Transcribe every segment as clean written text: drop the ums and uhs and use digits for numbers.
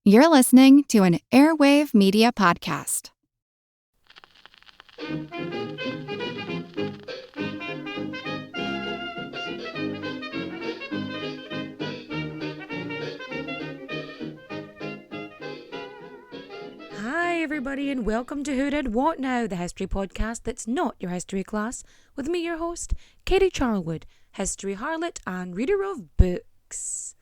You're listening to an Airwave Media Podcast. Hi everybody and welcome to Who Did What Now, the history podcast that's not your history class, with me, your host, Katie Charlwood, history harlot and reader of books.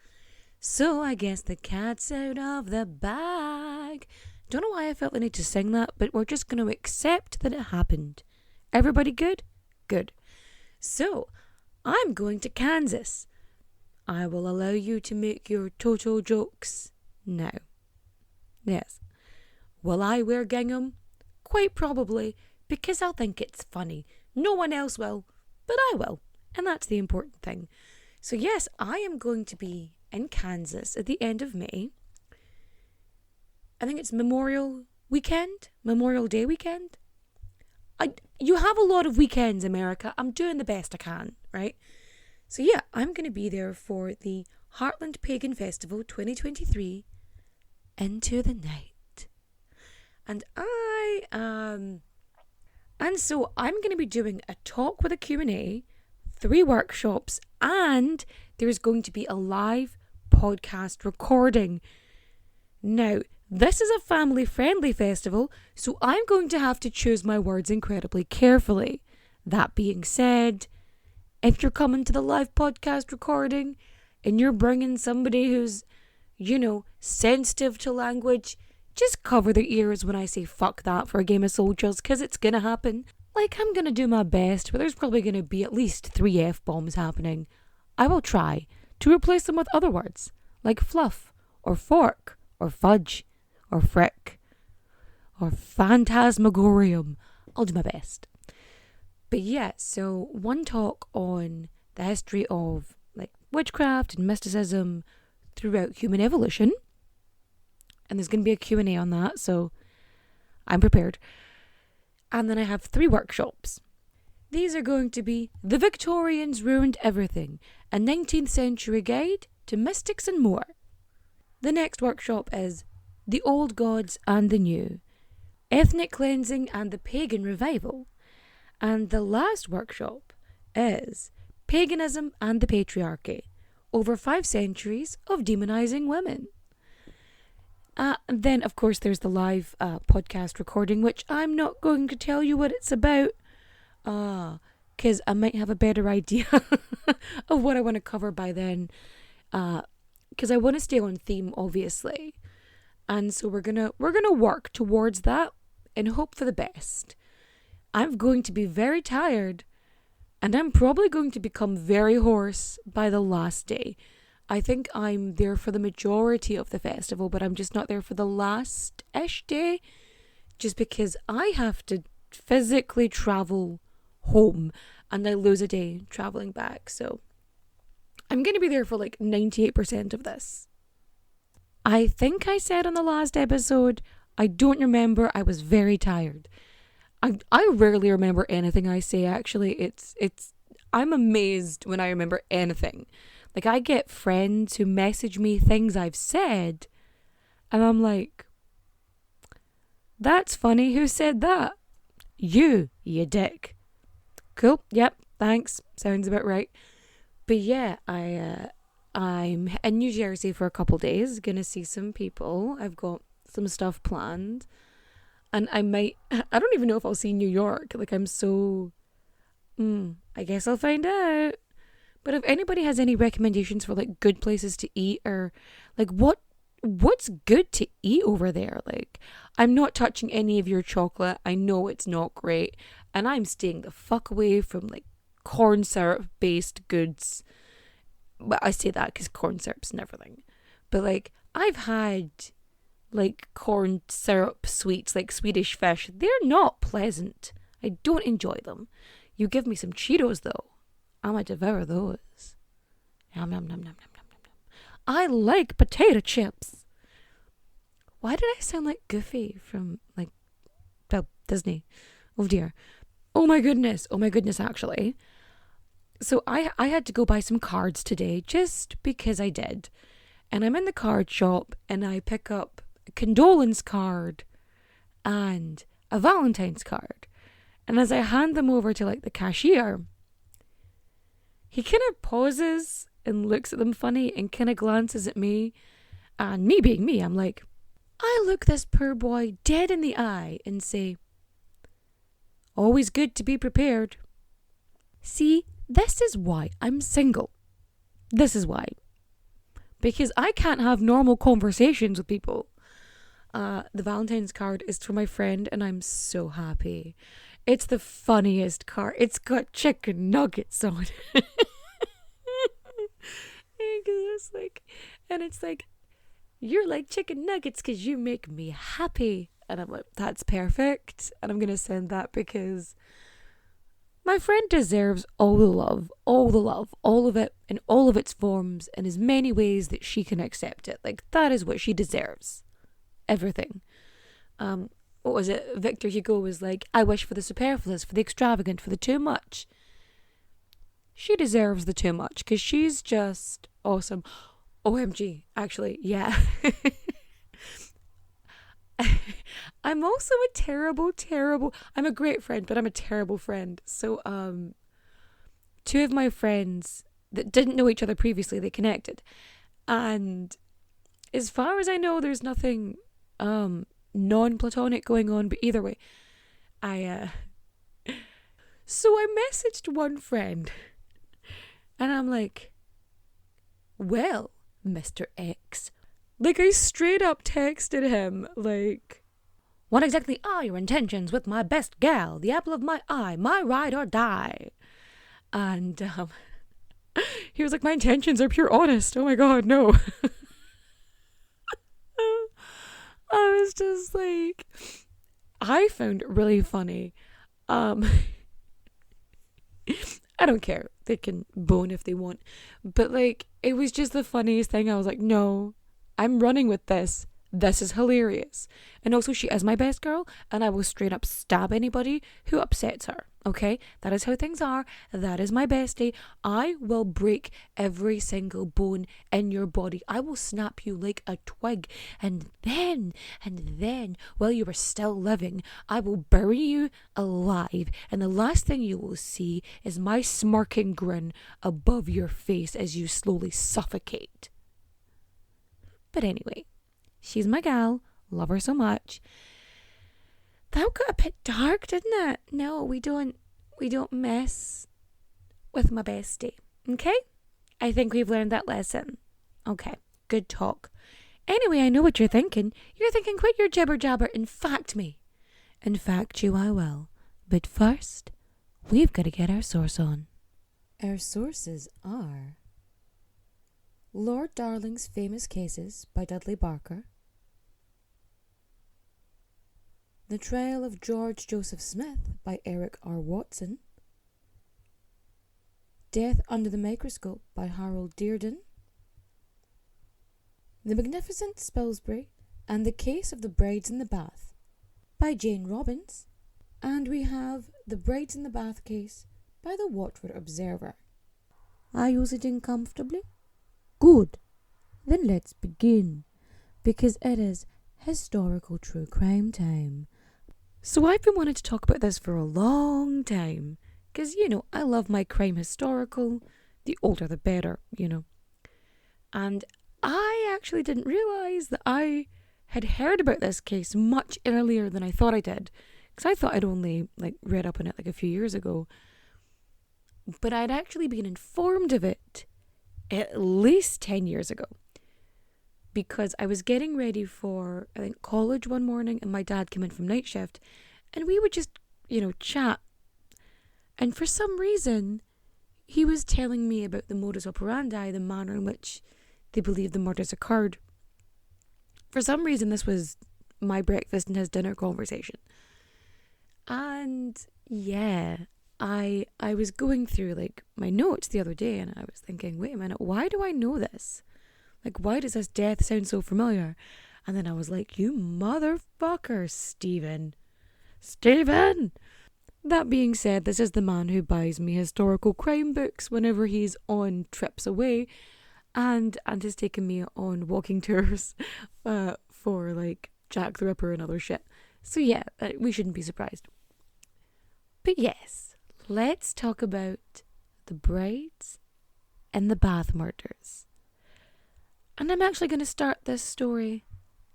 So I guess the cat's out of the bag. Don't know why I felt the need to sing that, but we're just going to accept that it happened. Everybody good? Good. So, I'm going to Kansas. I will allow you to make your total jokes now. Yes. Will I wear gingham? Quite probably, because I'll think it's funny. No one else will, but I will, and that's the important thing. So yes, I am going to be in Kansas at the end of May. I think it's Memorial Day weekend. You have a lot of weekends, America. I'm doing the best I can, right? So yeah, I'm going to be there for the Heartland Pagan Festival 2023 Into the Night. And so I'm going to be doing a talk with a Q&A, 3 workshops, and there's going to be a live podcast recording. Now, this is a family-friendly festival, so I'm going to have to choose my words incredibly carefully. That being said, if you're coming to the live podcast recording and you're bringing somebody who's, sensitive to language, just cover their ears when I say fuck that for a game of soldiers, because it's going to happen. Like, I'm going to do my best, but there's probably going to be at least 3 F-bombs happening. I will try to replace them with other words, like fluff, or fork, or fudge, or frick, or phantasmagorium. I'll do my best. But yeah, so one talk on the history of witchcraft and mysticism throughout human evolution. And there's going to be a Q&A on that, so I'm prepared. And then I have 3 workshops. These are going to be The Victorians Ruined Everything, a 19th century guide to mystics and more. The next workshop is The Old Gods and the New, Ethnic Cleansing and the Pagan Revival. And the last workshop is Paganism and the Patriarchy, over 5 centuries of demonizing women. And then, of course, there's the live podcast recording, which I'm not going to tell you what it's about, because I might have a better idea of what I want to cover by then, because I want to stay on theme, obviously, and so we're gonna work towards that and hope for the best. I'm going to be very tired, and I'm probably going to become very hoarse by the last day. I think I'm there for the majority of the festival, but I'm just not there for the last-ish day, just because I have to physically travel home, and I lose a day traveling back, so I'm going to be there for 98% of this. I think I said on the last episode, I don't remember, I was very tired. I rarely remember anything I say, actually. I'm amazed when I remember anything. I get friends who message me things I've said, and I'm like, that's funny, who said that? You dick. Cool, yep, thanks, sounds about right. But yeah, I'm in New Jersey for a couple days, gonna see some people. I've got some stuff planned, and I don't even know if I'll see New York. I'm so, I guess I'll find out. But if anybody has any recommendations for good places to eat, or what's good to eat over there, I'm not touching any of your chocolate. I know it's not great, and I'm staying the fuck away from corn syrup based goods. Well, I say that because corn syrup's and everything. But I've had corn syrup sweets, Swedish fish. They're not pleasant. I don't enjoy them. You give me some Cheetos though, I'm gonna devour those. Yum, yum, yum, yum, yum, yum, yum. I like potato chips. Why did I sound like Goofy from Disney? Oh dear. Oh my goodness, actually. So I had to go buy some cards today just because I did. And I'm in the card shop and I pick up a condolence card and a Valentine's card. And as I hand them over to like the cashier, he kind of pauses and looks at them funny and kind of glances at me. And me being me, I'm like, I look this poor boy dead in the eye and say, always good to be prepared. See, this is why I'm single. This is why. Because I can't have normal conversations with people. The Valentine's card is for my friend and I'm so happy. It's the funniest card. It's got chicken nuggets on it. It's like, you're like chicken nuggets because you make me happy. And I'm like, that's perfect. And I'm going to send that because my friend deserves all the love, all of it in all of its forms in as many ways that she can accept it. Like, that is what she deserves. Everything. What was it? Victor Hugo was like, I wish for the superfluous, for the extravagant, for the too much. She deserves the too much because she's just awesome. OMG, actually, yeah. I'm also a terrible, I'm a great friend, but I'm a terrible friend. So, two of my friends that didn't know each other previously, they connected. And as far as I know, there's nothing, non-platonic going on, but either way, so I messaged one friend and I'm like, well, Mr. X, like I straight up texted him, like, what exactly are your intentions with my best gal, the apple of my eye, my ride or die? And he was like, my intentions are pure honest. Oh my God, no. I was just like, I found it really funny. I don't care. They can bone if they want. But like, it was just the funniest thing. I was like, no, I'm running with this. This is hilarious. And also, she is my best girl, and I will straight up stab anybody who upsets her. Okay? That is how things are. That is my bestie. I will break every single bone in your body. I will snap you like a twig. And then, while you are still living, I will bury you alive. And the last thing you will see is my smirking grin above your face as you slowly suffocate. But anyway, she's my gal. Love her so much. That got a bit dark, didn't it? No, we don't mess with my bestie. Okay? I think we've learned that lesson. Okay, good talk. Anyway, I know what you're thinking. You're thinking, quit your jibber jabber and fact me. In fact you I will. But first, we've got to get our source on. Our sources are Lord Darling's Famous Cases by Dudley Barker, The Trial of George Joseph Smith by Eric R. Watson, Death Under the Microscope by Harold Dearden, The Magnificent Spilsbury and the Case of the Brides in the Bath by Jane Robbins, and we have The Brides in the Bath Case by the Watford Observer. Are you sitting comfortably? Good. Then let's begin, because it is historical true crime time. So I've been wanting to talk about this for a long time, because, I love my crime historical. The older the better, And I actually didn't realise that I had heard about this case much earlier than I thought I did, because I thought I'd only read up on it a few years ago. But I'd actually been informed of it at least 10 years ago, because I was getting ready for, I think, college one morning, and my dad came in from night shift, and we would just, chat. And for some reason, he was telling me about the modus operandi, the manner in which they believe the murders occurred. For some reason, this was my breakfast and his dinner conversation. And yeah, I was going through my notes the other day, and I was thinking, wait a minute, why do I know this? Why does this death sound so familiar? And then I was like, you motherfucker, Stephen. That being said, this is the man who buys me historical crime books whenever he's on trips away. and has taken me on walking tours for like Jack the Ripper and other shit. So yeah, we shouldn't be surprised. But yes, let's talk about the brides and the Bath murders. And I'm actually going to start this story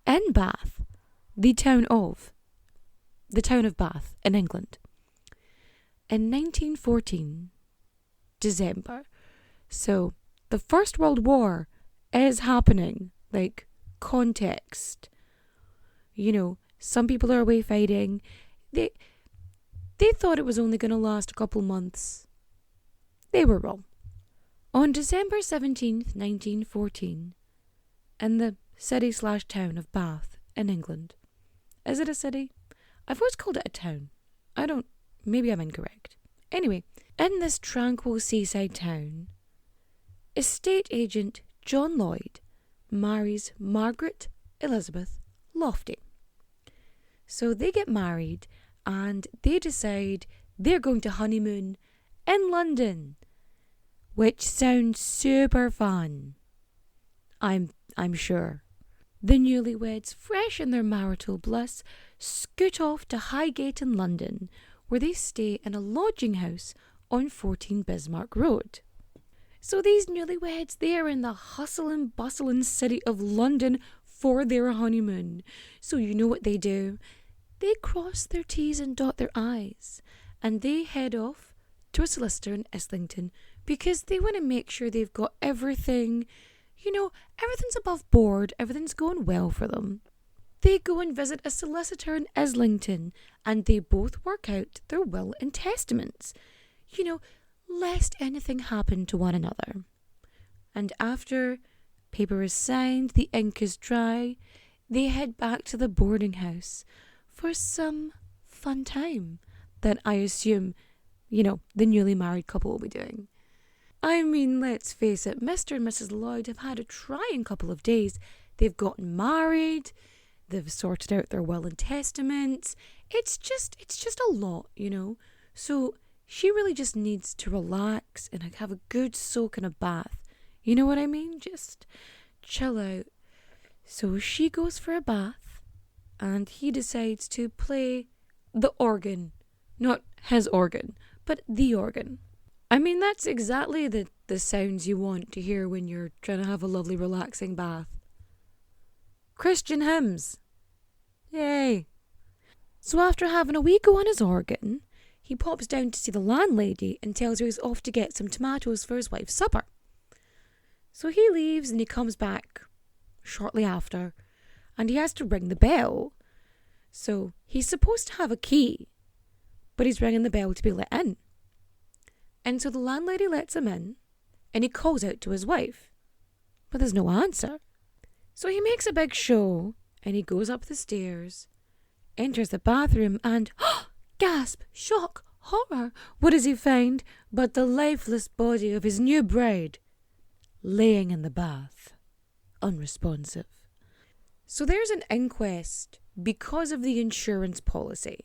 in Bath, the town of Bath in England. In 1914, December. So the First World War is happening. Like, context. You know, some people are away fighting. They thought it was only going to last a couple months. They were wrong. On December 17th, 1914, in the city/town of Bath in England. Is it a city? I've always called it a town. Maybe I'm incorrect. Anyway, in this tranquil seaside town, estate agent John Lloyd marries Margaret Elizabeth Lofty. So they get married and they decide they're going to honeymoon in London, which sounds super fun. I'm sure. The newlyweds, fresh in their marital bliss, scoot off to Highgate in London, where they stay in a lodging house on 14 Bismarck Road. So these newlyweds, they are in the hustle and bustling city of London for their honeymoon. So you know what they do? They cross their T's and dot their I's, and they head off to a solicitor in Islington because they want to make sure they've got everything, everything's above board, everything's going well for them. They go and visit a solicitor in Islington, and they both work out their will and testaments, lest anything happen to one another. And after paper is signed, the ink is dry, they head back to the boarding house for some fun time that I assume, the newly married couple will be doing. I mean, let's face it, Mr. and Mrs. Lloyd have had a trying couple of days. They've gotten married, they've sorted out their will and testaments. It's just a lot, So she really just needs to relax and have a good soak in a bath. You know what I mean? Just chill out. So she goes for a bath and he decides to play the organ. Not his organ, but the organ. I mean, that's exactly the sounds you want to hear when you're trying to have a lovely relaxing bath. Christian hymns. Yay. So after having a wee go on his organ, he pops down to see the landlady and tells her he's off to get some tomatoes for his wife's supper. So he leaves and he comes back shortly after, and he has to ring the bell. So he's supposed to have a key, but he's ringing the bell to be let in. And so the landlady lets him in, and he calls out to his wife, but there's no answer. So he makes a big show, and he goes up the stairs, enters the bathroom, and gasp, shock, horror! What does he find but the lifeless body of his new bride, laying in the bath, unresponsive. So there's an inquest because of the insurance policy.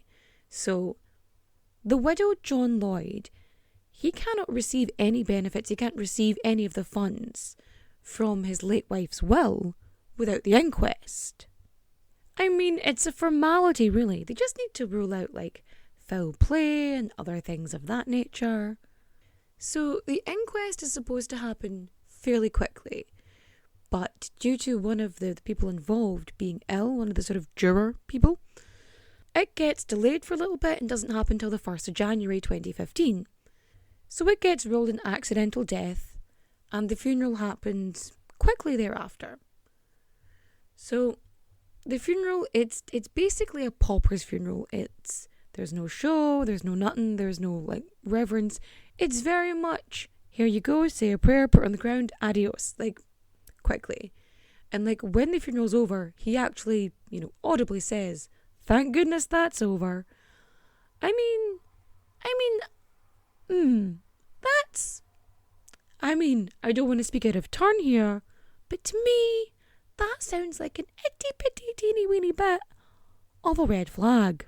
So the widow John Lloyd, he cannot receive any benefits, he can't receive any of the funds from his late wife's will without the inquest. I mean, it's a formality, really. They just need to rule out, foul play and other things of that nature. So the inquest is supposed to happen fairly quickly, but due to one of the people involved being ill, one of the sort of juror people, it gets delayed for a little bit and doesn't happen until the 1st of January 2015. So it gets rolled in accidental death, and the funeral happens quickly thereafter. So the funeral, it's basically a pauper's funeral. There's no show, there's no nothing, there's no reverence. It's very much, here you go, say a prayer, put it on the ground, adios, quickly. And when the funeral's over, he actually, audibly says, "Thank goodness that's over." I don't want to speak out of turn here, but to me, that sounds like an itty-bitty teeny-weeny bit of a red flag.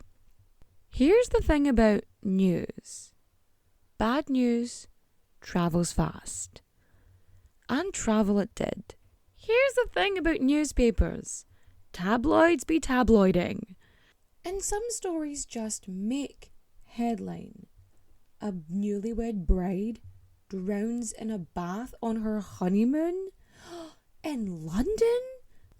Here's the thing about news. Bad news travels fast. and travel it did. Here's the thing about newspapers. Tabloids be tabloiding. And some stories just make headline. A newlywed bride drowns in a bath on her honeymoon? In London?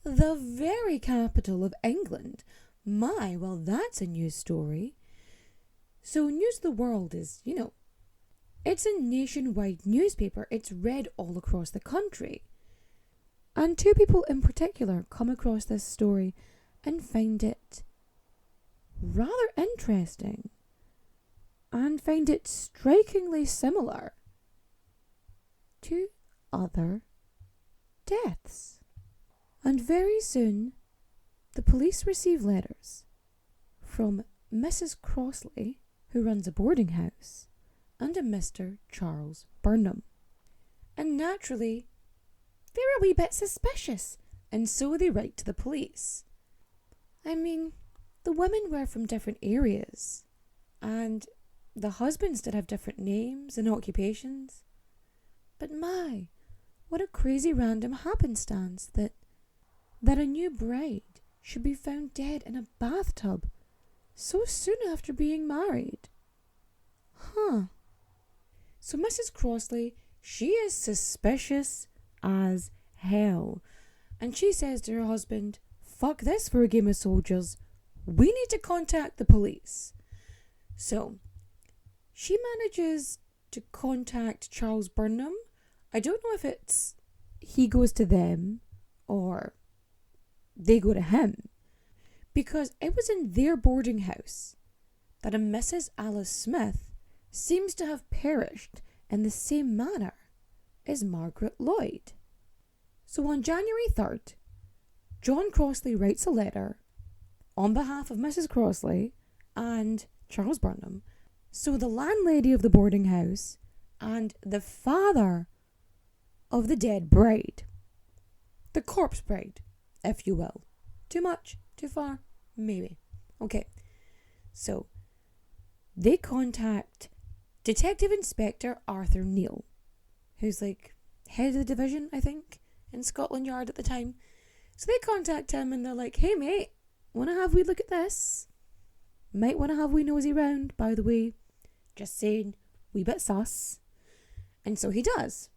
The very capital of England. My, well, that's a news story. So News of the World is, it's a nationwide newspaper. It's read all across the country. And two people in particular come across this story and find it rather interesting and find it strikingly similar to other deaths. And very soon, the police receive letters from Mrs. Crossley, who runs a boarding house, and a Mr. Charles Burnham. And naturally, they're a wee bit suspicious, and so they write to the police. I mean, the women were from different areas, and the husbands did have different names and occupations. But my, what a crazy random happenstance that a new bride should be found dead in a bathtub so soon after being married. So Mrs. Crossley, she is suspicious as hell. And she says to her husband, fuck this for a game of soldiers. We need to contact the police. So she manages to contact Charles Burnham. I don't know if it's he goes to them or they go to him, because it was in their boarding house that a Mrs. Alice Smith seems to have perished in the same manner as Margaret Lloyd. So on January 3rd, John Crossley writes a letter on behalf of Mrs. Crossley and Charles Burnham, so the landlady of the boarding house and the father of the dead bride, the corpse bride, if you will. Too much? Too far? Maybe. Okay. So they contact Detective Inspector Arthur Neal, who's like head of the division, I think, in Scotland Yard at the time. So they contact him and they're like, hey mate, wanna have a wee look at this? Might wanna have a wee nosy round, by the way. Just saying, wee bit sus. And so he does.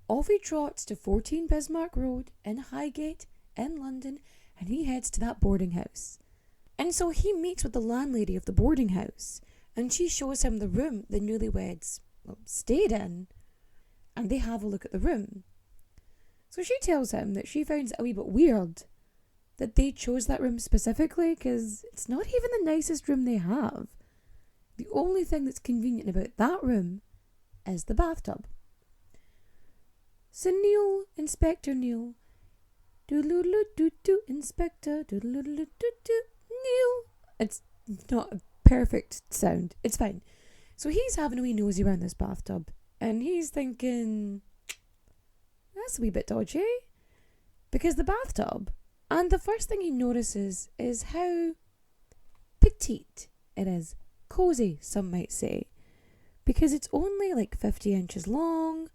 Off he trots to 14 Bismarck Road in Highgate in London, and he heads to that boarding house. And so he meets with the landlady of the boarding house, and she shows him the room the newlyweds stayed in, and they have a look at the room. So she tells him that she finds it a wee bit weird that they chose that room specifically, because it's not even the nicest room they have. The only thing that's convenient about that room is the bathtub. So Neil, Inspector Neil, do-do-do-do-do, Inspector, do-do-do-do-do, Neil. It's not a perfect sound. It's fine. So he's having a wee nosy around this bathtub, and he's thinking, that's a wee bit dodgy. Because the bathtub, and the first thing he notices is how petite it is. Cozy, some might say. Because it's only like 50 inches long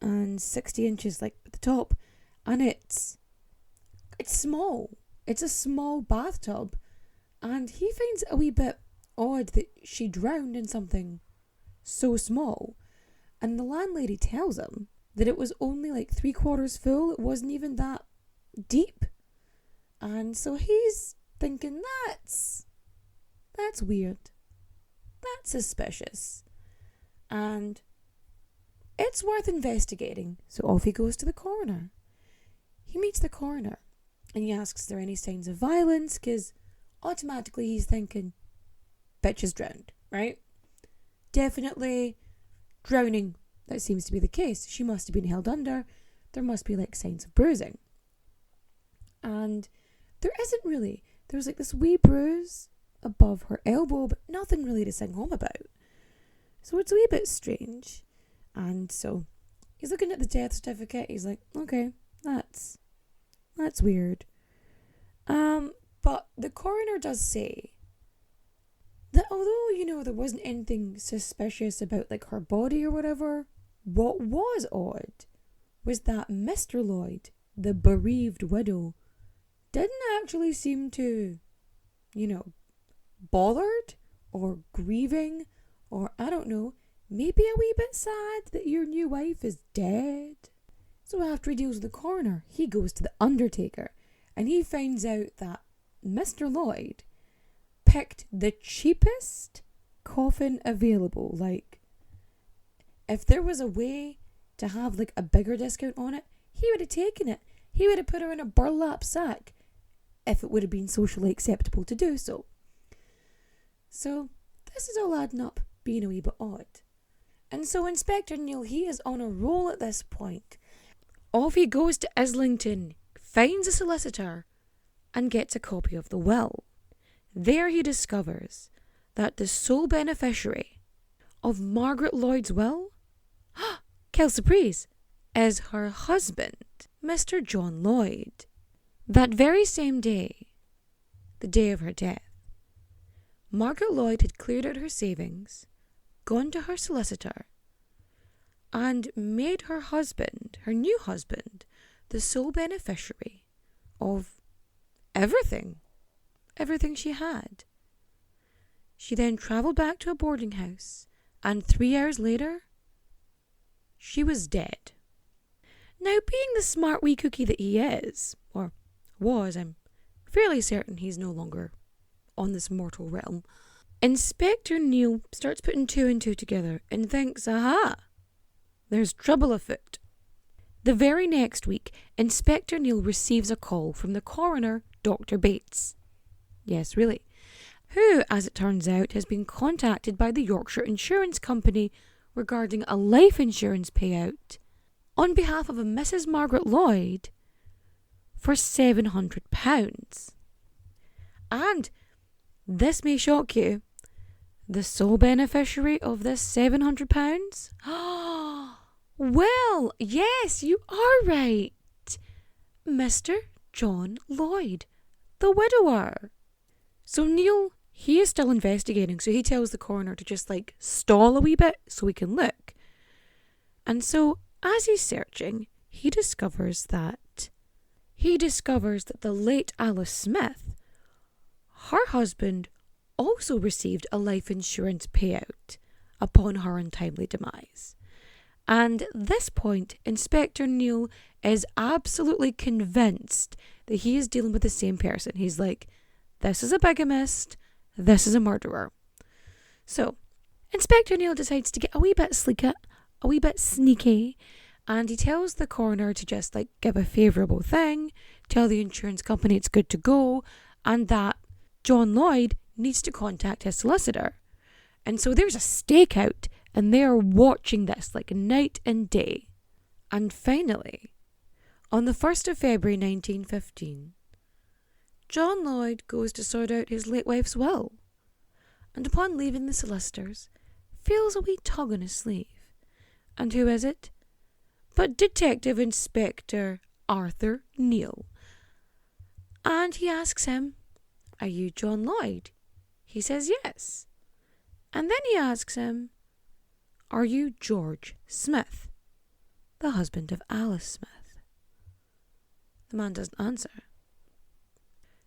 and 60 inches like at the top, and it's small. It's a small bathtub, and he finds it a wee bit odd that she drowned in something so small. And the landlady tells him that it was only like 3/4 full. It wasn't even that deep. And so he's thinking, that's weird. That's suspicious. And it's worth investigating. So off he goes to the coroner. He meets the coroner and he asks, are there any signs of violence? Because automatically he's thinking, bitch is drowned, right? Definitely drowning. That seems to be the case. She must have been held under. There must be like signs of bruising. And there isn't really. There's like this wee bruise above her elbow, but nothing really to sing home about. So it's a wee bit strange. And so he's looking at the death certificate. He's like, okay, that's weird. But the coroner does say that although, there wasn't anything suspicious about like her body or whatever, what was odd was that Mr. Lloyd, the bereaved widow, didn't actually seem to, bothered or grieving or, I don't know, maybe a wee bit sad that your new wife is dead. So after he deals with the coroner, he goes to the undertaker and he finds out that Mr. Lloyd picked the cheapest coffin available. Like, if there was a way to have like a bigger discount on it, he would have taken it. He would have put her in a burlap sack if it would have been socially acceptable to do so. So this is all adding up, being a wee bit odd. And so Inspector Neil, he is on a roll at this point. Off he goes to Islington, finds a solicitor, and gets a copy of the will. There he discovers that the sole beneficiary of Margaret Lloyd's will, quelle surprise, is her husband, Mr. John Lloyd. That very same day, the day of her death, Margaret Lloyd had cleared out her savings, gone to her solicitor, and made her husband, her new husband, the sole beneficiary of everything she had. She then travelled back to a boarding house, and 3 hours later, she was dead. Now, being the smart wee cookie that he is, or was, I'm fairly certain he's no longer on this mortal realm, Inspector Neil starts putting 2 and 2 together and thinks, aha, there's trouble afoot. The very next week, Inspector Neil receives a call from the coroner, Dr. Bates. Yes, really. Who, as it turns out, has been contacted by the Yorkshire Insurance Company regarding a life insurance payout on behalf of a Mrs. Margaret Lloyd for £700. And this may shock you, the sole beneficiary of this £700? Well, yes, you are right. Mr. John Lloyd, the widower. So Neil, he is still investigating, so he tells the coroner to just stall a wee bit so he can look. And so as he's searching, he discovers that the late Alice Smith, her husband, also received a life insurance payout upon her untimely demise. And at this point, Inspector Neil is absolutely convinced that he is dealing with the same person. He's like, this is a bigamist, this is a murderer. So, Inspector Neil decides to get a wee bit sleeky, a wee bit sneaky, and he tells the coroner to just give a favourable thing, tell the insurance company it's good to go, and that John Lloyd needs to contact his solicitor. And so there's a stakeout, and they are watching this night and day. And finally, on the 1st of February 1915, John Lloyd goes to sort out his late wife's will, and upon leaving the solicitors, feels a wee tug on his sleeve. And who is it? But Detective Inspector Arthur Neil. And he asks him, are you John Lloyd? He says yes. And then he asks him, are you George Smith, the husband of Alice Smith? The man doesn't answer.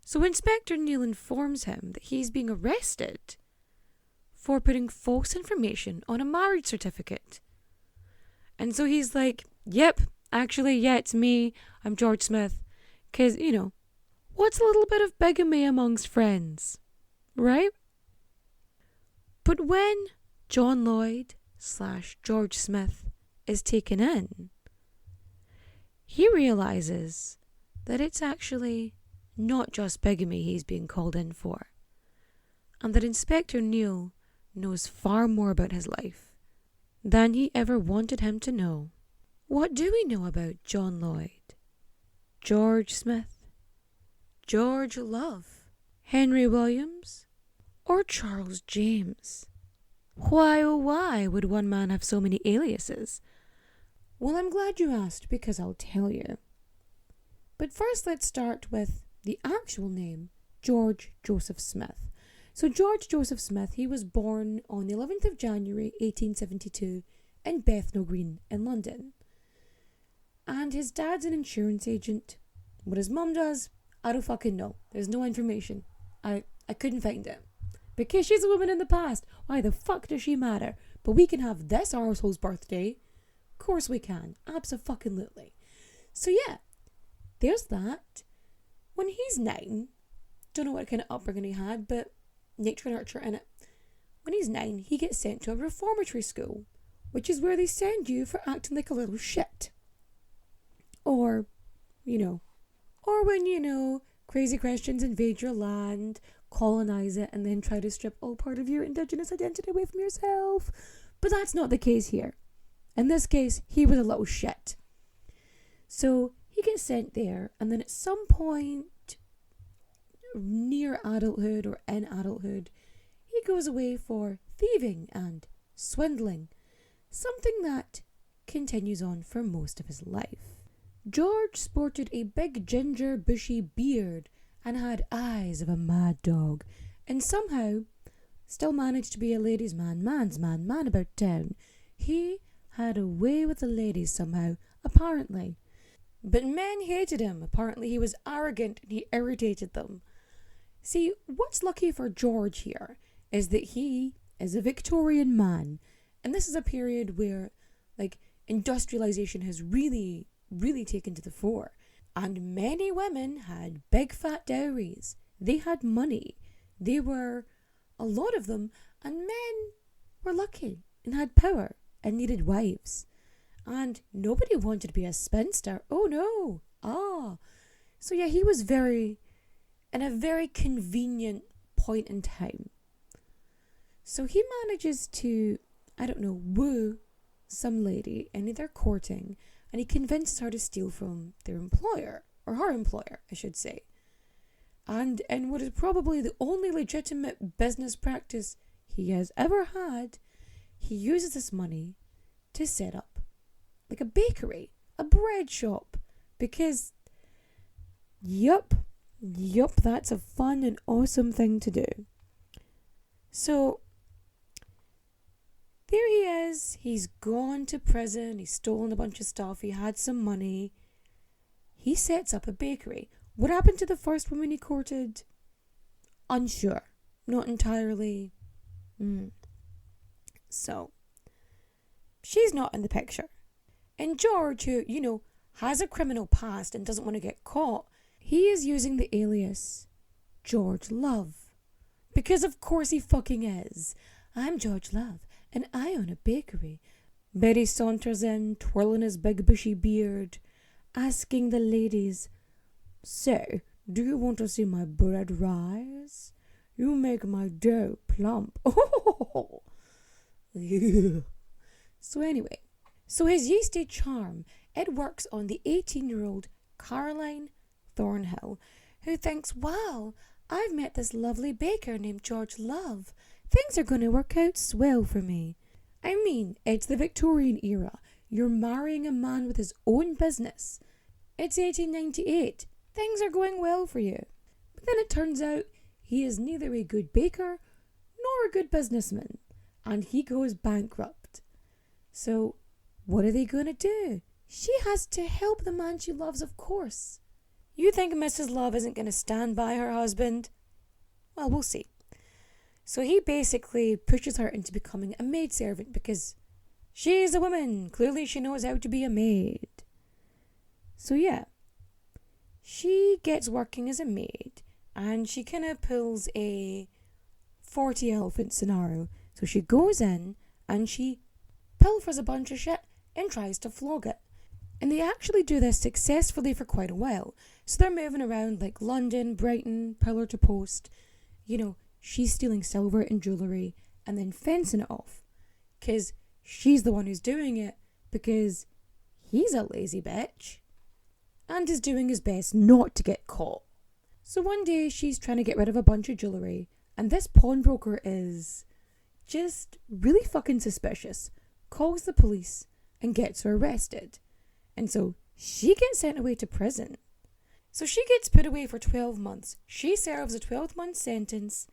So Inspector Neil informs him that he's being arrested for putting false information on a marriage certificate. And so he's like, yep, actually, yeah, it's me. I'm George Smith. Because, what's a little bit of bigamy amongst friends, right? But when John Lloyd / George Smith is taken in, he realises that it's actually not just bigamy he's being called in for, and that Inspector Neil knows far more about his life than he ever wanted him to know. What do we know about John Lloyd, George Smith, George Love, Henry Williams, or Charles James? Why, oh why would one man have so many aliases? Well, I'm glad you asked, because I'll tell you. But first, let's start with the actual name, George Joseph Smith. So George Joseph Smith, he was born on the 11th of January 1872 in Bethnal Green in London. And his dad's an insurance agent. What his mum does, I don't fucking know. There's no information. I couldn't find it. Because she's a woman in the past. Why the fuck does she matter? But we can have this arsehole's birthday. Of course we can. Abso-fucking-lutely. So yeah, there's that. When he's 9, don't know what kind of upbringing he had, but nature and nurture in it. When he's 9, he gets sent to a reformatory school, which is where they send you for acting like a little shit. Or when, crazy Christians invade your land, colonize it, and then try to strip all part of your indigenous identity away from yourself. But that's not the case here. In this case, he was a little shit. So he gets sent there, and then at some point, near adulthood or in adulthood, he goes away for thieving and swindling, something that continues on for most of his life. George sported a big ginger bushy beard and had eyes of a mad dog, and somehow still managed to be a ladies' man's man about town. He had a way with the ladies somehow, apparently. But men hated him. Apparently he was arrogant and he irritated them. See, what's lucky for George here is that he is a Victorian man, and this is a period where, industrialization has really taken to the fore, and many women had big fat dowries. They had money. They were, a lot of them, and men were lucky and had power and needed wives. And nobody wanted to be a spinster. Oh no. So yeah, he was in a very convenient point in time. So he manages to, woo some lady, and they're courting, and he convinces her to steal from their employer, or her employer, I should say. And in what is probably the only legitimate business practice he has ever had, he uses this money to set up like a bakery, a bread shop, because yup, that's a fun and awesome thing to do. So there he is. He's gone to prison. He's stolen a bunch of stuff. He had some money. He sets up a bakery. What happened to the first woman he courted? Unsure. Not entirely. So she's not in the picture. And George, who, has a criminal past and doesn't want to get caught, he is using the alias George Love. Because of course he fucking is. I'm George Love, and I own a bakery. Betty saunters in, twirling his big bushy beard, asking the ladies, "So, do you want to see my bread rise? You make my dough plump." Oh! So his yeasty charm, it works on the 18-year-old Caroline Thornhill, who thinks, wow, I've met this lovely baker named George Love. Things are going to work out swell for me. I mean, it's the Victorian era. You're marrying a man with his own business. It's 1898. Things are going well for you. But then it turns out he is neither a good baker nor a good businessman, and he goes bankrupt. So what are they going to do? She has to help the man she loves, of course. You think Mrs. Love isn't going to stand by her husband? Well, we'll see. So he basically pushes her into becoming a maidservant because she's a woman. Clearly she knows how to be a maid. So yeah, she gets working as a maid, and she kind of pulls a 40 elephant scenario. So she goes in and she pilfers a bunch of shit and tries to flog it. And they actually do this successfully for quite a while. So they're moving around like London, Brighton, pillar to post. She's stealing silver and jewellery and then fencing it off. Because she's the one who's doing it, because he's a lazy bitch and is doing his best not to get caught. So one day she's trying to get rid of a bunch of jewellery, and this pawnbroker is just really fucking suspicious, calls the police and gets her arrested. And so she gets sent away to prison. So she gets put away for 12 months. She serves a 12-month sentence,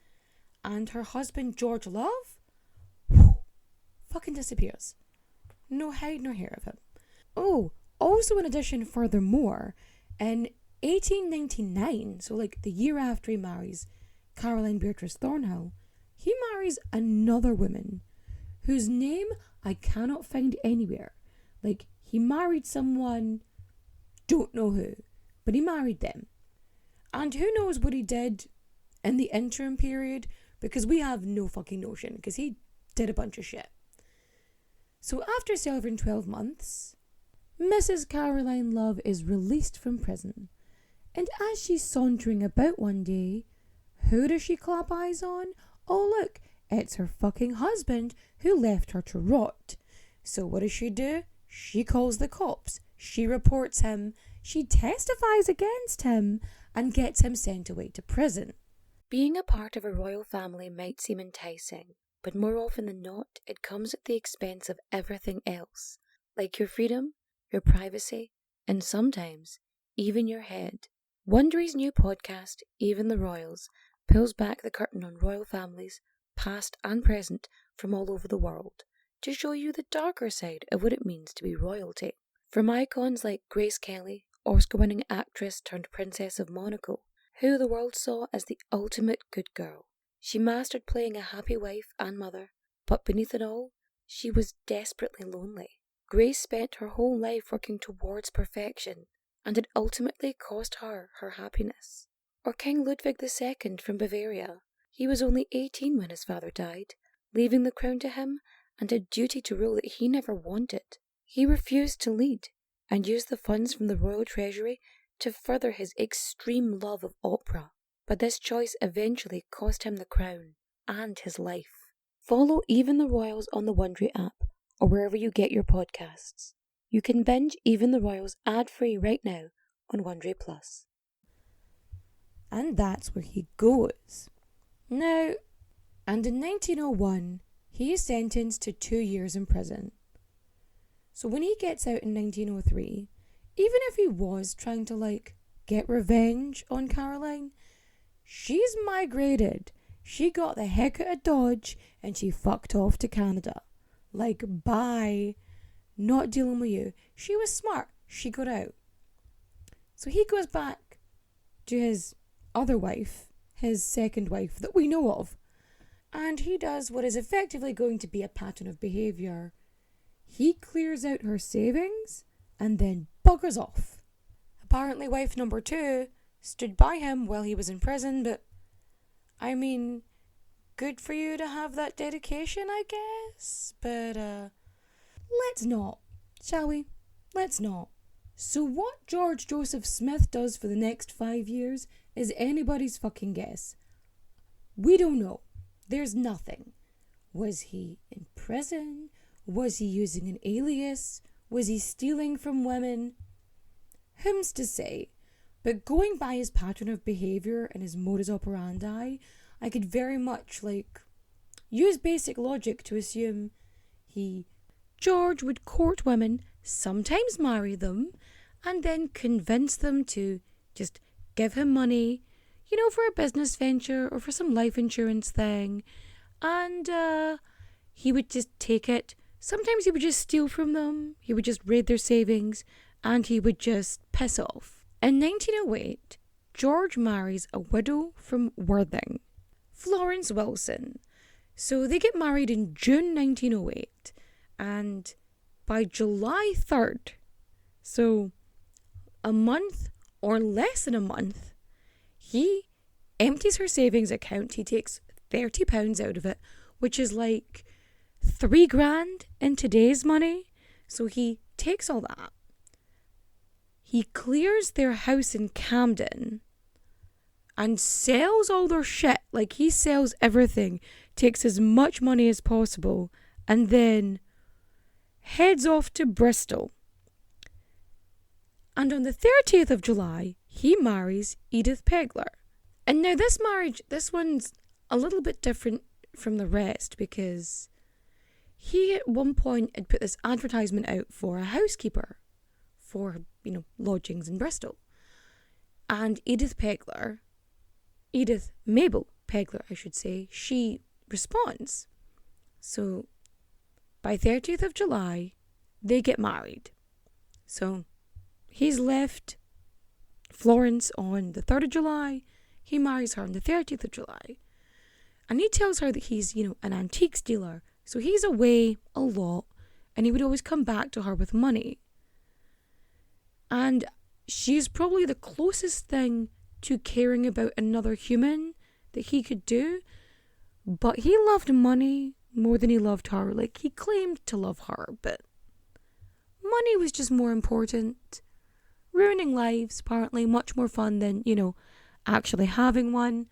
and her husband, George Love, fucking disappears. No hide nor hair of him. Oh, Also, in addition, furthermore, in 1899, so like the year after he marries Caroline Beatrice Thornhill, he marries another woman whose name I cannot find anywhere. Like, he married someone, don't know who, but he married them. And who knows what he did in the interim period, because we have no fucking notion, because he did a bunch of shit. So after serving 12 months, Mrs. Caroline Love is released from prison. And as she's sauntering about one day, who does she clap eyes on? Oh look, it's her fucking husband who left her to rot. So what does she do? She calls the cops. She reports him. She testifies against him and gets him sent away to prison. Being a part of a royal family might seem enticing, but more often than not, it comes at the expense of everything else, like your freedom, your privacy, and sometimes even your head. Wondery's new podcast, Even the Royals, pulls back the curtain on royal families, past and present, from all over the world, to show you the darker side of what it means to be royalty. From icons like Grace Kelly, Oscar-winning actress turned Princess of Monaco, who the world saw as the ultimate good girl. She mastered playing a happy wife and mother, but beneath it all, she was desperately lonely. Grace spent her whole life working towards perfection, and it ultimately cost her her happiness. Or King Ludwig II from Bavaria. He was only 18 when his father died, leaving the crown to him and a duty to rule that he never wanted. He refused to lead, and used the funds from the royal treasury to further his extreme love of opera. But this choice eventually cost him the crown and his life. Follow Even the Royals on the Wondery app, or wherever you get your podcasts. You can binge Even the Royals ad-free right now on Wondery Plus. And that's where he goes. Now, and in 1901, he is sentenced to 2 years in prison. So when he gets out in 1903, even if he was trying to get revenge on Caroline, she's migrated. She got the heck out of Dodge and she fucked off to Canada. Bye. Not dealing with you. She was smart. She got out. So he goes back to his other wife, his second wife that we know of, and he does what is effectively going to be a pattern of behaviour. He clears out her savings and then buggers off. Apparently wife number 2 stood by him while he was in prison, but I mean, good for you to have that dedication, I guess, but let's not, shall we? Let's not. So what George Joseph Smith does for the next 5 years is anybody's fucking guess. We don't know. There's nothing. Was he in prison? Was he using an alias? Was he stealing from women? Whom's to say? But going by his pattern of behaviour and his modus operandi, I could very much, use basic logic to assume George would court women, sometimes marry them, and then convince them to just give him money, for a business venture or for some life insurance thing. And he would just take it. Sometimes he would just steal from them. He would just raid their savings and he would just piss off. In 1908, George marries a widow from Worthing, Florence Wilson. So they get married in June 1908, and by July 3rd, so a month or less than a month, he empties her savings account. He takes £30 out of it, which is like $3,000 in today's money. So he takes all that. He clears their house in Camden and sells all their shit. He sells everything, takes as much money as possible, and then heads off to Bristol. And on the 30th of July, he marries Edith Pegler. And now this marriage, this one's a little bit different from the rest, because he at one point had put this advertisement out for a housekeeper for, lodgings in Bristol. And Edith Mabel Pegler, I should say, she responds. So by 30th of July, they get married. So he's left Florence on the 3rd of July. He marries her on the 30th of July. And he tells her that he's, an antiques dealer. So he's away a lot, and he would always come back to her with money. And she's probably the closest thing to caring about another human that he could do. But he loved money more than he loved her. Like, he claimed to love her, but money was just more important. Ruining lives, apparently, much more fun than, actually having one.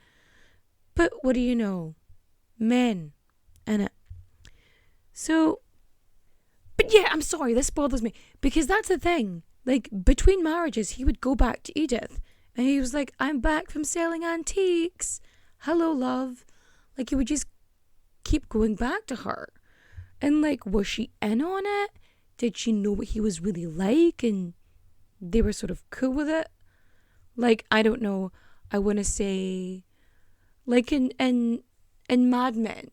But what do you know? Men, innit? So, but yeah, I'm sorry, this bothers me. Because that's the thing. Like, between marriages, he would go back to Edith. And he was like, I'm back from selling antiques. Hello, love. Like, he would just keep going back to her. And, like, was she in on it? Did she know what he was really like? And they were sort of cool with it? Like, I don't know. I want to say, like in Mad Men,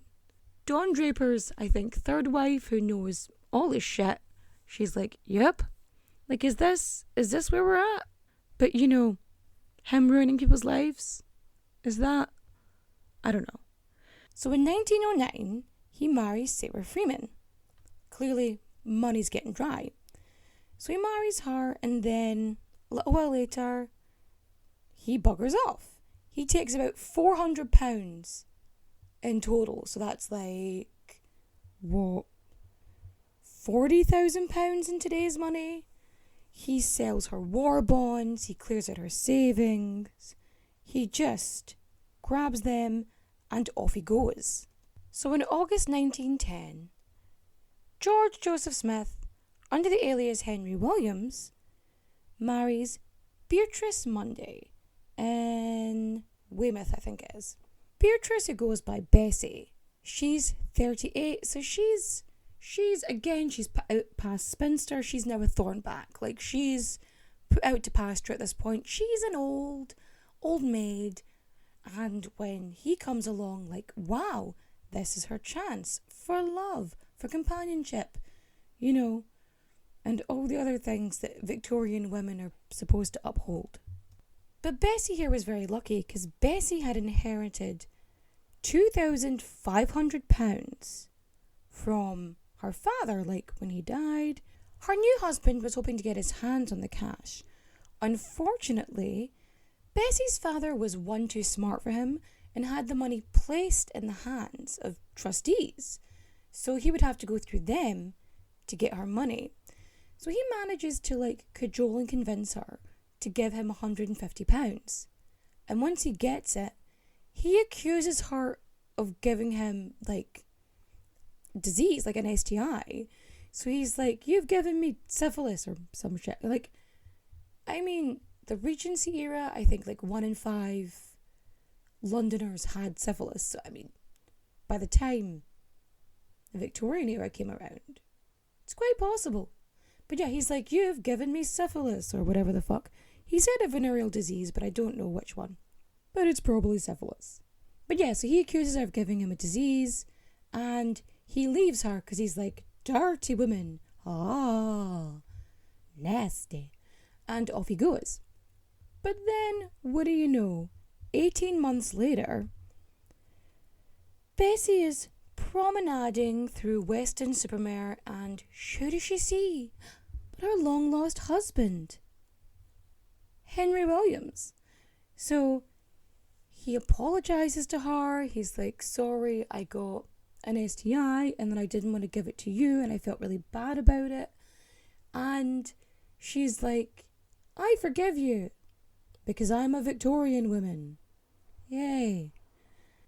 Don Draper's, I think, third wife, who knows all his shit. She's like, yep. Like, is this where we're at? But, him ruining people's lives? Is that? I don't know. So in 1909, he marries Sarah Freeman. Clearly, money's getting dry. So he marries her, and then a little while later, he buggers off. He takes about £400 in total. So that's like, what? £40,000 in today's money? He sells her war bonds. He clears out her savings. He just grabs them and off he goes. So in August 1910, George Joseph Smith, under the alias Henry Williams, marries Beatrice Munday in Weymouth, I think it is. Beatrice, who goes by Bessie, she's 38, so she's out past spinster. She's now a Thornback. Like, she's put out to pasture at this point. She's an old maid. And when he comes along, like, wow, this is her chance for love, for companionship, and all the other things that Victorian women are supposed to uphold. But Bessie here was very lucky, because Bessie had inherited £2,500 from her father, like when he died. Her new husband was hoping to get his hands on the cash. Unfortunately, Bessie's father was one too smart for him and had the money placed in the hands of trustees. So he would have to go through them to get her money. So he manages to cajole and convince her to give him £150. And once he gets it, he accuses her of giving him disease, like an STI. So he's like, you've given me syphilis or some shit. The Regency era, I think 1 in 5 Londoners had syphilis. So by the time the Victorian era came around, it's quite possible. But yeah, he's like, you've given me syphilis or whatever the fuck. He said a venereal disease, but I don't know which one. But it's probably syphilis. But yeah, so he accuses her of giving him a disease, and he leaves her because he's like, dirty woman. Ah, nasty. And off he goes. But then, what do you know? 18 months later, Bessie is promenading through Weston-super-Mare, and who does she see but her long-lost husband, Henry Williams. So he apologizes to her. He's like, sorry, I got an STI and then I didn't want to give it to you and I felt really bad about it. And she's like, I forgive you because I'm a Victorian woman. Yay.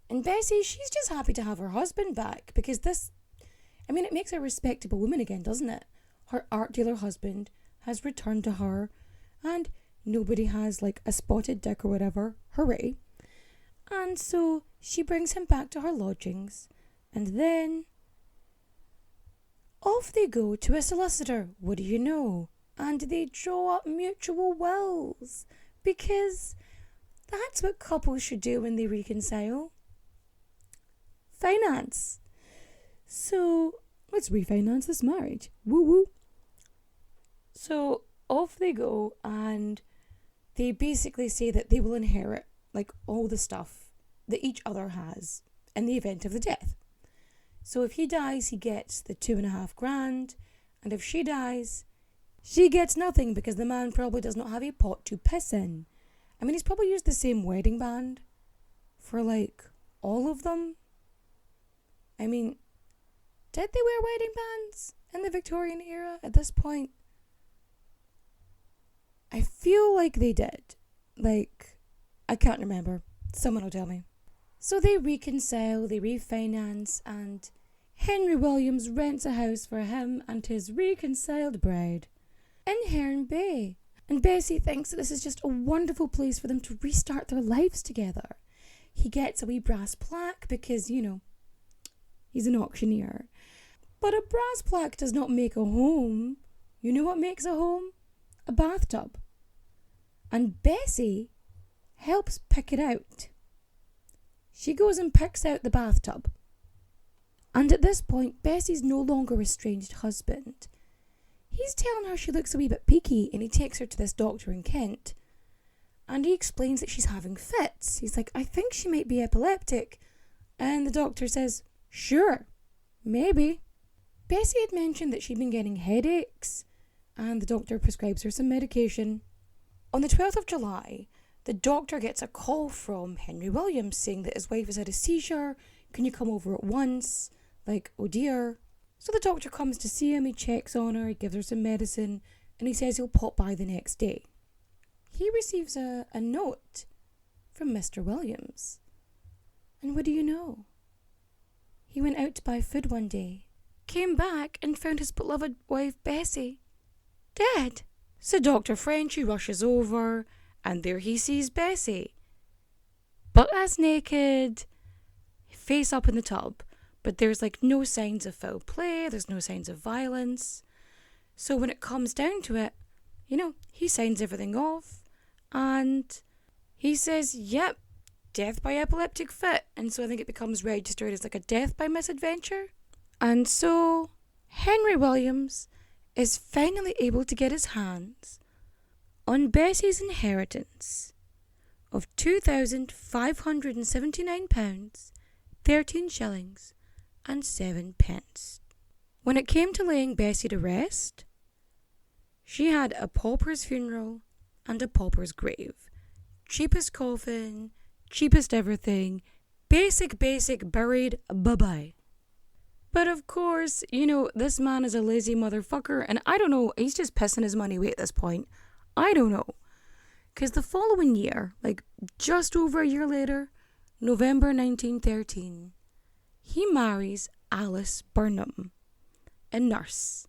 And Bessie, she's just happy to have her husband back because it makes her a respectable woman again, doesn't it? Her art dealer husband has returned to her and nobody has a spotted dick or whatever. Hooray. And so she brings him back to her lodgings and then off they go to a solicitor. What do you know? And they draw up mutual wills because that's what couples should do when they reconcile. Finance. So let's refinance this marriage. Woo woo. So off they go, and they basically say that they will inherit like all the stuff that each other has in the event of the death. So if he dies, he gets the 2.5 grand, and if she dies, she gets nothing because the man probably does not have a pot to piss in. I mean, he's probably used the same wedding band for like all of them. I mean, did they wear wedding bands in the Victorian era at this point? I feel like they did. Like, I can't remember. Someone will tell me. So they reconcile, they refinance, and Henry Williams rents a house for him and his reconciled bride in Herne Bay. And Bessie thinks that this is just a wonderful place for them to restart their lives together. He gets a wee brass plaque because, you know, he's an auctioneer. But a brass plaque does not make a home. You know what makes a home? A bathtub. And Bessie helps pick it out. She goes and picks out the bathtub. And at this point, Bessie's no longer estranged husband. He's telling her she looks a wee bit peaky, and he takes her to this doctor in Kent. And he explains that she's having fits. He's like, I think she might be epileptic. And the doctor says, sure, maybe. Bessie had mentioned that she'd been getting headaches, and the doctor prescribes her some medication. On the 12th of July, the doctor gets a call from Henry Williams saying that his wife has had a seizure. Can you come over at once? Like, oh dear. So the doctor comes to see him, he checks on her, he gives her some medicine, and he says he'll pop by the next day. He receives a note from Mr. Williams. And what do you know? He went out to buy food one day, came back and found his beloved wife Bessie dead. So Dr. Frenchy rushes over, and there he sees Bessie, butt-ass naked, face up in the tub. But there's like no signs of foul play, there's no signs of violence. So when it comes down to it, you know, he signs everything off, and he says, yep, death by epileptic fit. And so I think it becomes registered as like a death by misadventure. And so Henry Williams is finally able to get his hands on Bessie's inheritance of £2,579, 13 shillings and 7 pence. When it came to laying Bessie to rest, she had a pauper's funeral and a pauper's grave. Cheapest coffin, cheapest everything, basic, buried, bye-bye. But of course, you know, this man is a lazy motherfucker, and I don't know, he's just pissing his money away at this point. I don't know. Because the following year, like just over a year later, November 1913, he marries Alice Burnham, a nurse.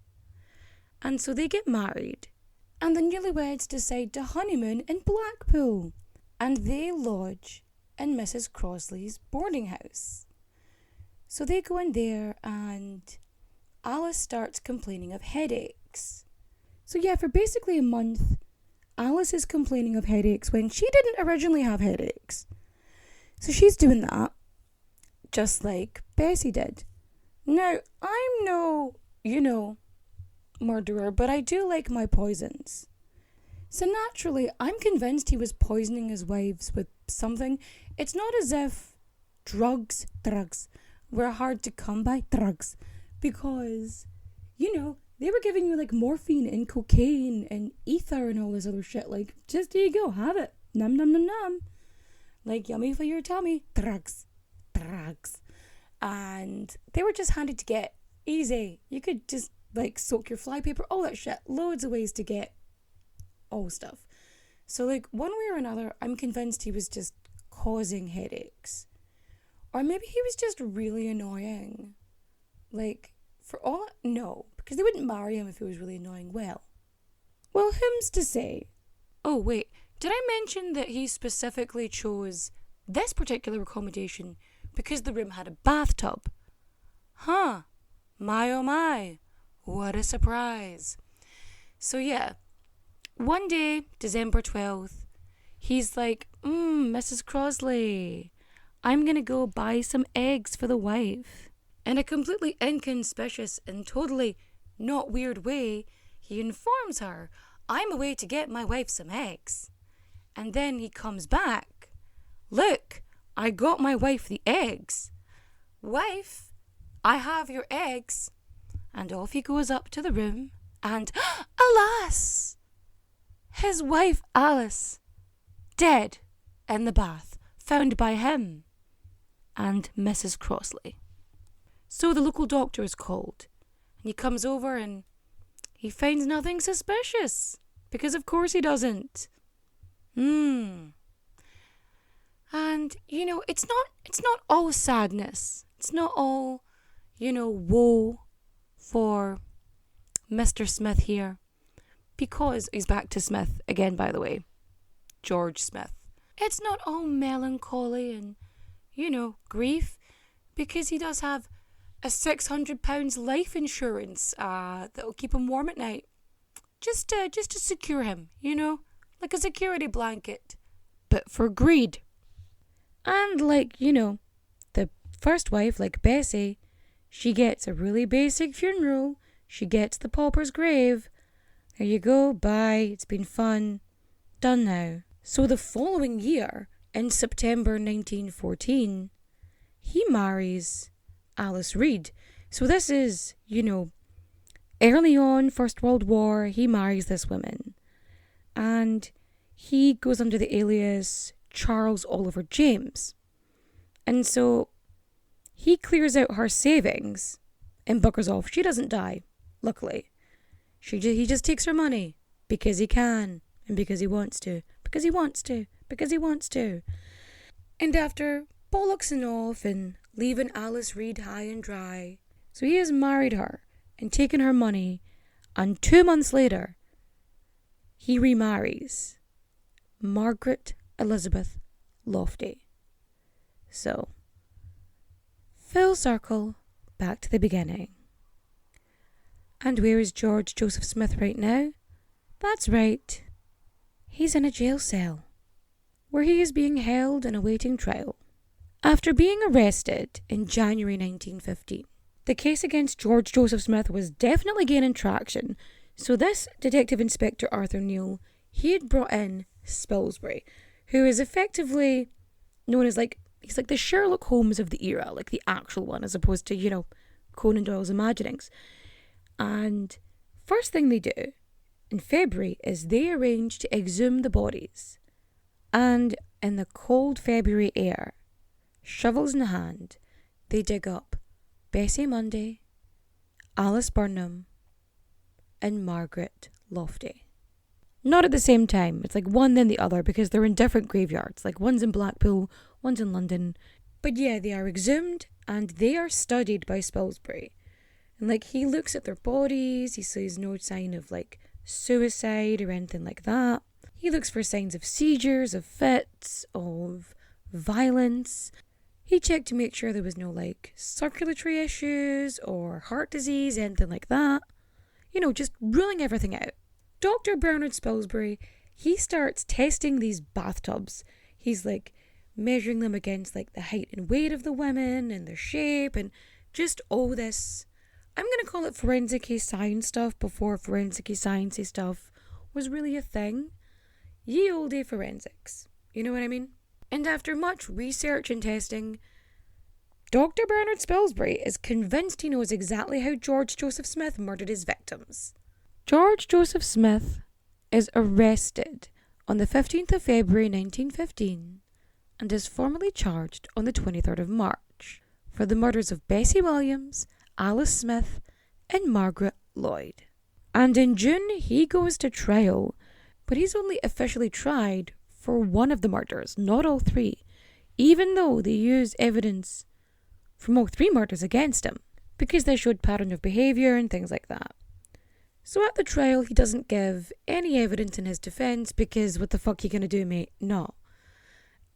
And so they get married, and the newlyweds decide to honeymoon in Blackpool, and they lodge in Mrs. Crosley's boarding house. So they go in there, and Alice starts complaining of headaches. So yeah, for basically a month, Alice is complaining of headaches when she didn't originally have headaches. So she's doing that, just like Bessie did. Now, I'm no, murderer, but I do like my poisons. So naturally, I'm convinced he was poisoning his wives with something. It's not as if drugs were hard to come by, because, they were giving you like morphine and cocaine and ether and all this other shit. Like, just here you go, have it. Num num num num. Like, yummy for your tummy. Drugs. And they were just handy to get. Easy. You could just like soak your flypaper, all that shit. Loads of ways to get all stuff. So like one way or another, I'm convinced he was just causing headaches. Or maybe he was just really annoying. Like, no, because they wouldn't marry him if he was really annoying. Well, whom's to say? Oh, wait, did I mention that he specifically chose this particular accommodation because the room had a bathtub? Huh, my oh my, what a surprise. So yeah, one day, December 12th, he's like, Mrs. Crosley, I'm gonna go buy some eggs for the wife. In a completely inconspicuous and totally not weird way, he informs her, I'm away to get my wife some eggs. And then he comes back. Look, I got my wife the eggs. Wife, I have your eggs. And off he goes up to the room, and alas, his wife Alice, dead in the bath, found by him and Mrs. Crossley. So the local doctor is called, and he comes over and he finds nothing suspicious, because of course he doesn't. And it's not all sadness. It's not all, woe for Mr. Smith here, because he's back to Smith again, by the way, George Smith. It's not all melancholy and, grief, because he does have a £600 life insurance that'll keep him warm at night, just to secure him, like a security blanket, but for greed. And the first wife, like Bessie, she gets a really basic funeral. She gets the pauper's grave. There you go, bye, it's been fun. Done now. So the following year, in September 1914, he marries Alice Reid. So this is, early on, First World War, he marries this woman. And he goes under the alias Charles Oliver James. And so he clears out her savings and buggers off. She doesn't die, luckily. He just takes her money because he can and because he wants to. Because he wants to. And after bollocksing off and leaving Alice Reid high and dry, so he has married her and taken her money, and 2 months later, he remarries Margaret Elizabeth Lofty. So, full circle, back to the beginning. And where is George Joseph Smith right now? That's right. He's in a jail cell, where he is being held and awaiting trial. After being arrested in January 1915, the case against George Joseph Smith was definitely gaining traction. So this Detective Inspector Arthur Neal, he had brought in Spilsbury, who is effectively known as he's like the Sherlock Holmes of the era, like the actual one, as opposed to, Conan Doyle's imaginings. And first thing they do in February is they arrange to exhume the bodies. And in the cold February air, shovels in hand, they dig up Bessie Munday, Alice Burnham, and Margaret Lofty. Not at the same time. It's like one then the other, because they're in different graveyards. Like one's in Blackpool, one's in London. But yeah, they are exhumed and they are studied by Spilsbury. And he looks at their bodies, he sees no sign of suicide or anything like that. He looks for signs of seizures, of fits, of violence. He checked to make sure there was no circulatory issues or heart disease, anything like that. Just ruling everything out. Dr. Bernard Spilsbury, he starts testing these bathtubs. He's measuring them against the height and weight of the women and their shape and just all this. I'm going to call it forensic science stuff before forensic science stuff was really a thing. Ye olde forensics. You know what I mean? And after much research and testing, Dr. Bernard Spilsbury is convinced he knows exactly how George Joseph Smith murdered his victims. George Joseph Smith is arrested on the 15th of February 1915 and is formally charged on the 23rd of March for the murders of Bessie Williams, Alice Smith, and Margaret Lloyd. And in June he goes to trial, but he's only officially tried for one of the murders, not all three, even though they use evidence from all three murders against him, because they showed pattern of behaviour and things like that. So at the trial, he doesn't give any evidence in his defence, because what the fuck you gonna do, mate? No.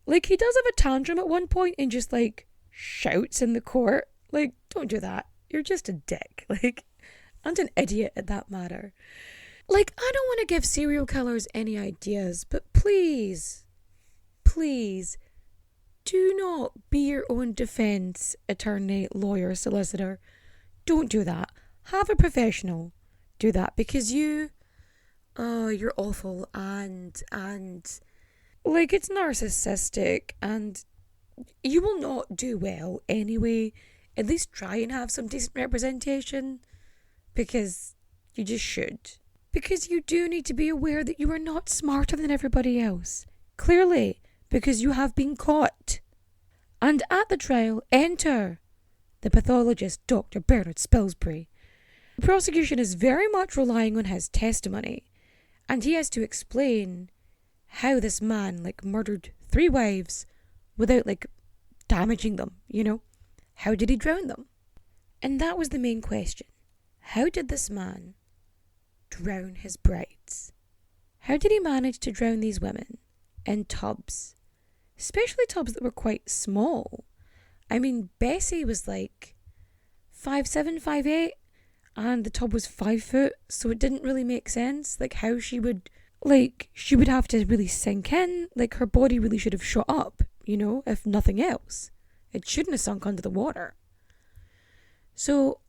He does have a tantrum at one point and just, shouts in the court. Don't do that. You're just a dick. And an idiot at that matter. I don't want to give serial killers any ideas, but please, do not be your own defence attorney, lawyer, solicitor. Don't do that. Have a professional. do that because you're awful and like it's narcissistic and you will not do well anyway. At least try and have some decent representation because you just should. Because you do need to be aware that you are not smarter than everybody else. Clearly, because you have been caught. And at the trial, enter the pathologist, Dr. Bernard Spilsbury. The prosecution is very much relying on his testimony, and he has to explain how this man, murdered 3 wives without, damaging them, How did he drown them? And that was the main question. How did this man drown his brides? How did he manage to drown these women in tubs? Especially tubs that were quite small. I mean, Bessie was 5'7", 5'8", and the tub was 5 foot, so it didn't really make sense, how she would, she would have to really sink in, her body really should have shot up, if nothing else. It shouldn't have sunk under the water. So,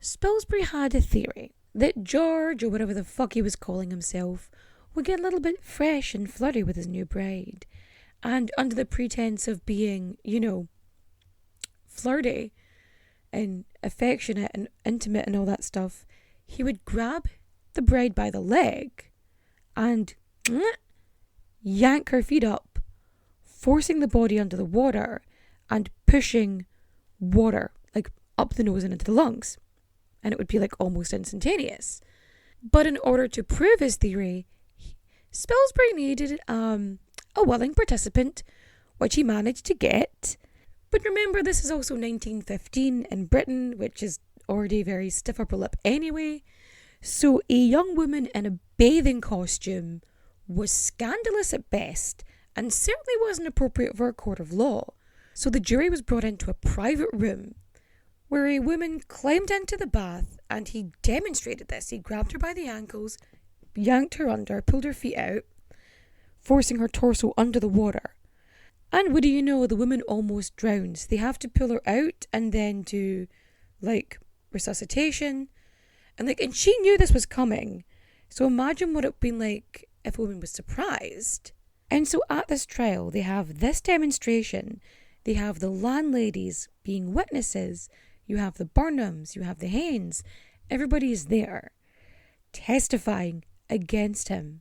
Spilsbury had a theory that George, or whatever the fuck he was calling himself, would get a little bit fresh and flirty with his new bride. And under the pretense of being, flirty and affectionate and intimate and all that stuff, he would grab the bride by the leg and yank her feet up, forcing the body under the water and pushing water, up the nose and into the lungs. And it would be, almost instantaneous. But in order to prove his theory, Spilsbury needed a willing participant, which he managed to get. But remember, this is also 1915 in Britain, which is already very stiff upper lip anyway. So a young woman in a bathing costume was scandalous at best and certainly wasn't appropriate for a court of law. So the jury was brought into a private room where a woman climbed into the bath, and he demonstrated this. He grabbed her by the ankles, yanked her under, pulled her feet out, forcing her torso under the water. And what do you know, the woman almost drowns. They have to pull her out and then do, resuscitation. And she knew this was coming. So imagine what it would have been like if a woman was surprised. And so at this trial, they have this demonstration. They have the landladies being witnesses. You have the Burnhams. You have the Haynes. Everybody is there testifying against him.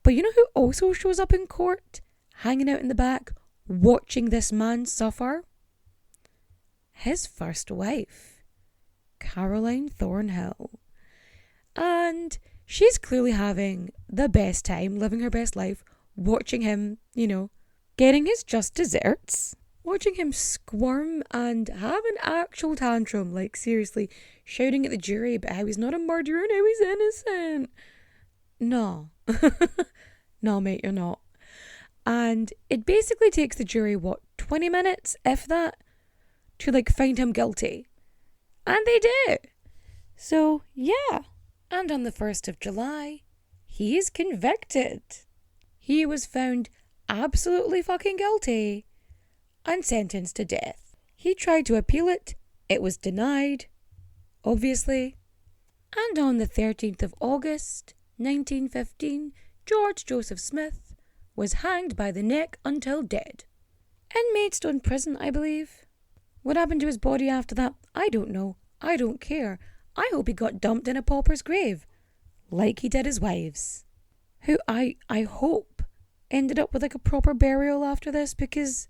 But you know who also shows up in court? Hanging out in the back, watching this man suffer? His first wife, Caroline Thornhill. And she's clearly having the best time, living her best life, watching him, getting his just desserts, watching him squirm and have an actual tantrum, seriously, shouting at the jury about how he's not a murderer and how he's innocent. No. No, mate, you're not. And it basically takes the jury, 20 minutes, if that, to find him guilty. And they do. So, yeah. And on the 1st of July, he is convicted. He was found absolutely fucking guilty and sentenced to death. He tried to appeal it. It was denied, obviously. And on the 13th of August, 1915, George Joseph Smith was hanged by the neck until dead. In Maidstone prison, I believe. What happened to his body after that? I don't know. I don't care. I hope he got dumped in a pauper's grave, like he did his wives, who I hope ended up with a proper burial after this because,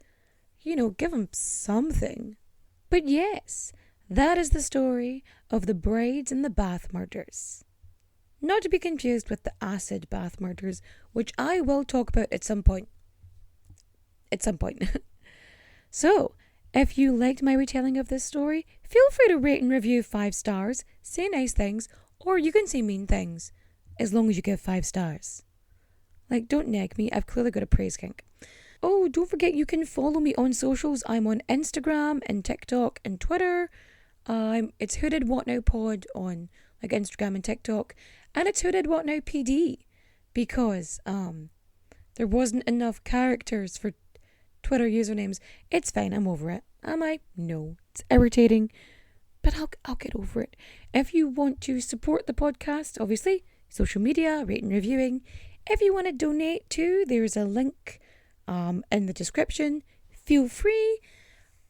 give him something. But yes, that is the story of the brides and the bath murders. Not to be confused with the acid bath murders, which I will talk about at some point. So, if you liked my retelling of this story, feel free to rate and review 5 stars, say nice things, or you can say mean things, as long as you give 5 stars. Don't neg me, I've clearly got a praise kink. Oh, don't forget you can follow me on socials. I'm on Instagram and TikTok and Twitter. It's Hooded What Now Pod on Instagram and TikTok. And it's Hooded What Now PD because there wasn't enough characters for Twitter usernames. It's fine, I'm over it. Am I? No. It's irritating. But I'll get over it. If you want to support the podcast, obviously, social media, rating, reviewing. If you want to donate too, there's a link in the description. Feel free.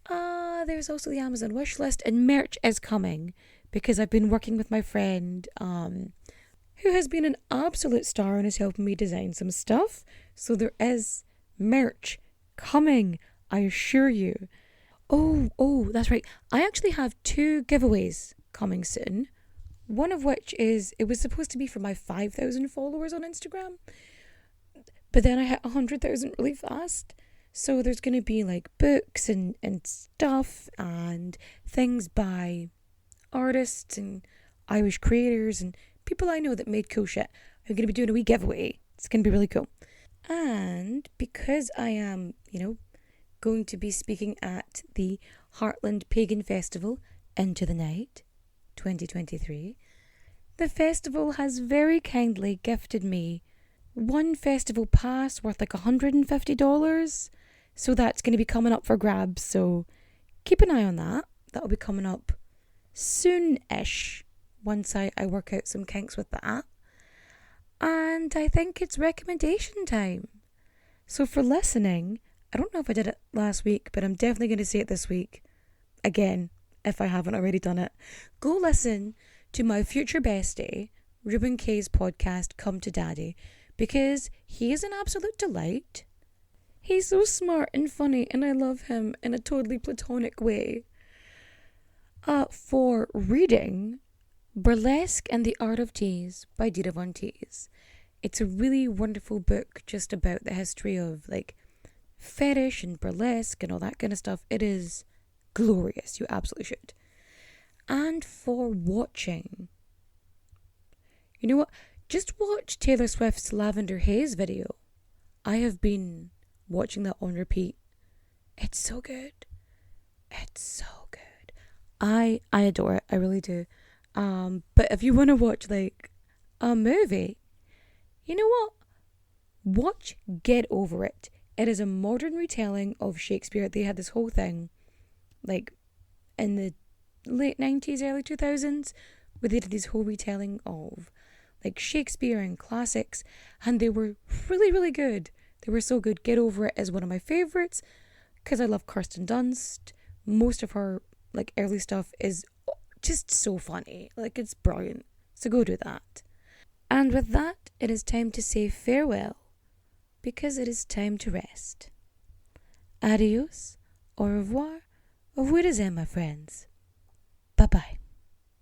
There's also the Amazon Wishlist, and merch is coming because I've been working with my friend who has been an absolute star and is helping me design some stuff. So there is merch coming, I assure you. Oh, that's right. I actually have 2 giveaways coming soon. One of which it was supposed to be for my 5,000 followers on Instagram. But then I hit 100,000 really fast. So there's going to be like books and stuff and things by artists and Irish creators and people I know that made cool shit. I'm going to be doing a wee giveaway. It's going to be really cool. And because I am, going to be speaking at the Heartland Pagan Festival Into the Night 2023, the festival has very kindly gifted me 1 festival pass worth like $150. So that's going to be coming up for grabs. So keep an eye on that. That'll be coming up soon-ish once I work out some kinks with that. And I think it's recommendation time. So for listening, I don't know if I did it last week, but I'm definitely going to say it this week. Again, if I haven't already done it. Go listen to my future bestie, Ruben K's podcast, Come to Daddy, because he is an absolute delight. He's so smart and funny, and I love him in a totally platonic way. For reading, Burlesque and the Art of Tease by Dita Von Teese. It's a really wonderful book just about the history of like fetish and burlesque and all that kind of stuff. It is glorious. You absolutely should. And for watching, you know what? Just watch Taylor Swift's Lavender Haze video. I have been watching that on repeat. It's so good. It's so good. I adore it. I really do. But if you want to watch like a movie, you know what? Watch Get Over It. It is a modern retelling of Shakespeare. They had this whole thing like in the late 90s, early 2000s, where they did this whole retelling of like Shakespeare and classics, and they were really, really good. They were so good. Get Over It is one of my favourites because I love Kirsten Dunst. Most of her like early stuff is just so funny. Like, it's brilliant. So go do that. And with that, it is time to say farewell because it is time to rest. Adios, au revoir, au revoir, my friends. Bye-bye.